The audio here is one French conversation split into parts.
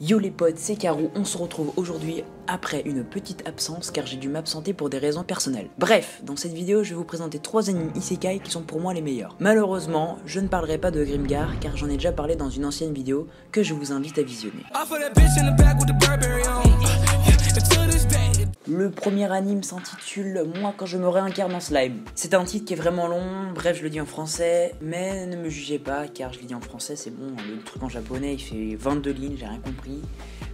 Yo les potes, c'est Karou, on se retrouve aujourd'hui après une petite absence car j'ai dû m'absenter pour des raisons personnelles. Bref, dans cette vidéo je vais vous présenter 3 animes isekai qui sont pour moi les meilleurs. Malheureusement, je ne parlerai pas de Grimgar car j'en ai déjà parlé dans une ancienne vidéo que je vous invite à visionner. Le premier anime s'intitule Moi quand je me réincarne en slime. C'est un titre qui est vraiment long, bref je le dis en français, mais ne me jugez pas car je le dis en français, c'est bon, le truc en japonais il fait 22 lignes, j'ai rien compris.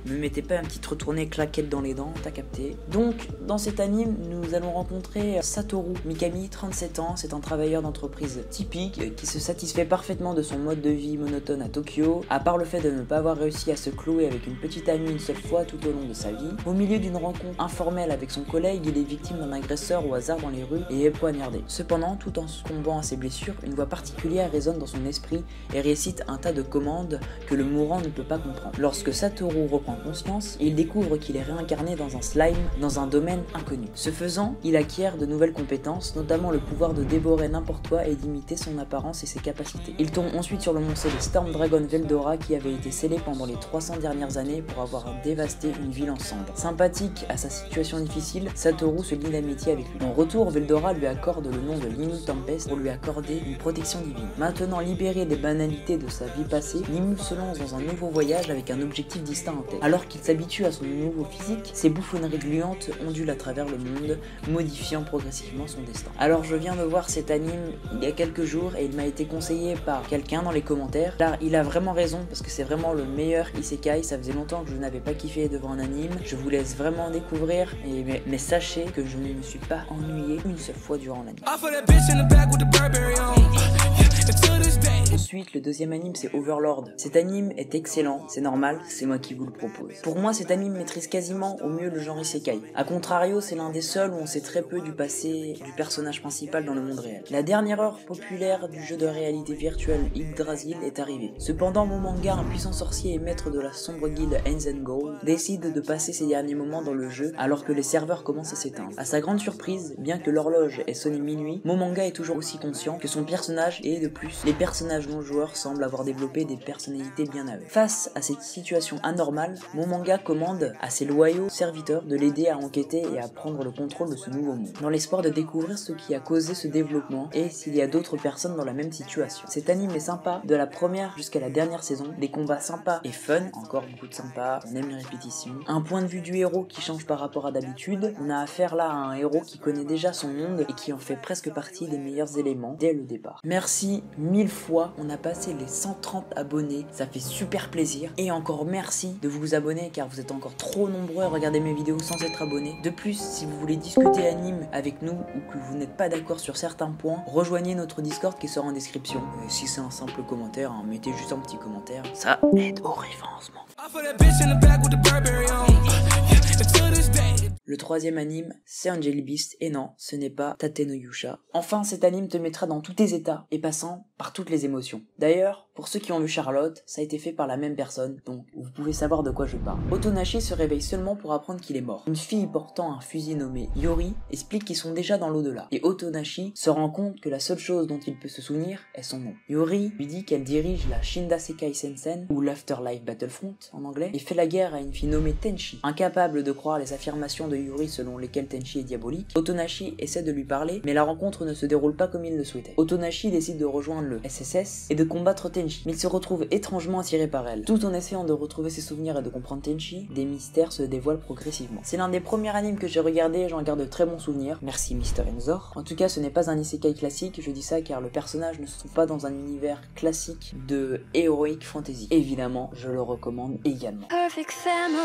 Ne me mettez pas un petit retourné claquette dans les dents, t'as capté. Donc dans cet anime nous allons rencontrer Satoru Mikami, 37 ans, c'est un travailleur d'entreprise typique qui se satisfait parfaitement de son mode de vie monotone à Tokyo, à part le fait de ne pas avoir réussi à se clouer avec une petite amie une seule fois tout au long de sa vie. Au milieu d'une rencontre informelle avec son collègue, il est victime d'un agresseur au hasard dans les rues et est poignardé. Cependant, tout en succombant à ses blessures, une voix particulière résonne dans son esprit et récite un tas de commandes que le mourant ne peut pas comprendre. Lorsque Satoru reprend conscience, il découvre qu'il est réincarné dans un slime dans un domaine inconnu. Ce faisant, il acquiert de nouvelles compétences, notamment le pouvoir de dévorer n'importe quoi et d'imiter son apparence et ses capacités. Il tombe ensuite sur le monstre de Storm Dragon Veldora qui avait été scellé pendant les 300 dernières années pour avoir dévasté une ville en cendres. Sympathique à sa situation difficile, Satoru se lie d'amitié avec lui. En retour, Veldora lui accorde le nom de Limu Tempest pour lui accorder une protection divine. Maintenant libéré des banalités de sa vie passée, Limu se lance dans un nouveau voyage avec un objectif distinct en tête. Alors qu'il s'habitue à son nouveau physique, ses bouffonneries gluantes ondulent à travers le monde, modifiant progressivement son destin. Alors je viens de voir cet anime il y a quelques jours et il m'a été conseillé par quelqu'un dans les commentaires. Là, il a vraiment raison parce que c'est vraiment le meilleur isekai. Ça faisait longtemps que je n'avais pas kiffé devant un anime. Je vous laisse vraiment découvrir, mais sachez que je ne me suis pas ennuyé une seule fois durant l'anime. Ensuite, le deuxième anime c'est Overlord. Cet anime est excellent, c'est normal, c'est moi qui vous le propose. Pour moi, cet anime maîtrise quasiment au mieux le genre isekai. A contrario, c'est l'un des seuls où on sait très peu du passé du personnage principal dans le monde réel. La dernière heure populaire du jeu de réalité virtuelle Yggdrasil est arrivée. Cependant, Momonga, un puissant sorcier et maître de la sombre guilde Heinz & Gold, décide de passer ses derniers moments dans le jeu alors que les serveurs commencent à s'éteindre. À sa grande surprise, bien que l'horloge ait sonné minuit, Momonga est toujours aussi conscient que son personnage et de plus, les personnages non-joueurs semblent avoir développé des personnalités bien à eux. Face à cette situation anormale, Momonga commande à ses loyaux serviteurs de l'aider à enquêter et à prendre le contrôle de ce nouveau monde, dans l'espoir de découvrir ce qui a causé ce développement et s'il y a d'autres personnes dans la même situation. Cet anime est sympa, de la première jusqu'à la dernière saison, des combats sympas et fun, encore beaucoup de sympa, on aime les répétitions, un point de vue du héros qui change par rapport à d'habitude, on a affaire là à un héros qui connaît déjà son monde et qui en fait presque partie des meilleurs éléments dès le départ. Merci 1000 fois, on a passé les 130 abonnés, ça fait super plaisir et encore merci de vous abonner car vous êtes encore trop nombreux à regarder mes vidéos sans être abonnés. De plus, si vous voulez discuter anime avec nous ou que vous n'êtes pas d'accord sur certains points, rejoignez notre Discord qui sera en description. Et si c'est un simple commentaire, hein, mettez juste un petit commentaire, ça aide au référencement. Le troisième anime, c'est Angel Beast, et non, ce n'est pas Tate no Yusha. Enfin, cet anime te mettra dans tous tes états, et passant par toutes les émotions. D'ailleurs, pour ceux qui ont vu Charlotte, ça a été fait par la même personne, donc vous pouvez savoir de quoi je parle. Otonashi se réveille seulement pour apprendre qu'il est mort. Une fille portant un fusil nommé Yori explique qu'ils sont déjà dans l'au-delà, et Otonashi se rend compte que la seule chose dont il peut se souvenir est son nom. Yori lui dit qu'elle dirige la Shindasekai Sensen, ou l'Afterlife Battlefront en anglais, et fait la guerre à une fille nommée Tenchi. Incapable de croire les affirmations de Yuri selon lesquelles Tenchi est diabolique, Otonashi essaie de lui parler, mais la rencontre ne se déroule pas comme il le souhaitait. Otonashi décide de rejoindre le SSS et de combattre Tenchi, mais il se retrouve étrangement attiré par elle. Tout en essayant de retrouver ses souvenirs et de comprendre Tenchi, des mystères se dévoilent progressivement. C'est l'un des premiers animes que j'ai regardé et j'en garde de très bons souvenirs. Merci Mr. Enzor. En tout cas, ce n'est pas un isekai classique, je dis ça car le personnage ne se trouve pas dans un univers classique de heroic fantasy. Évidemment, je le recommande également. Perfect family.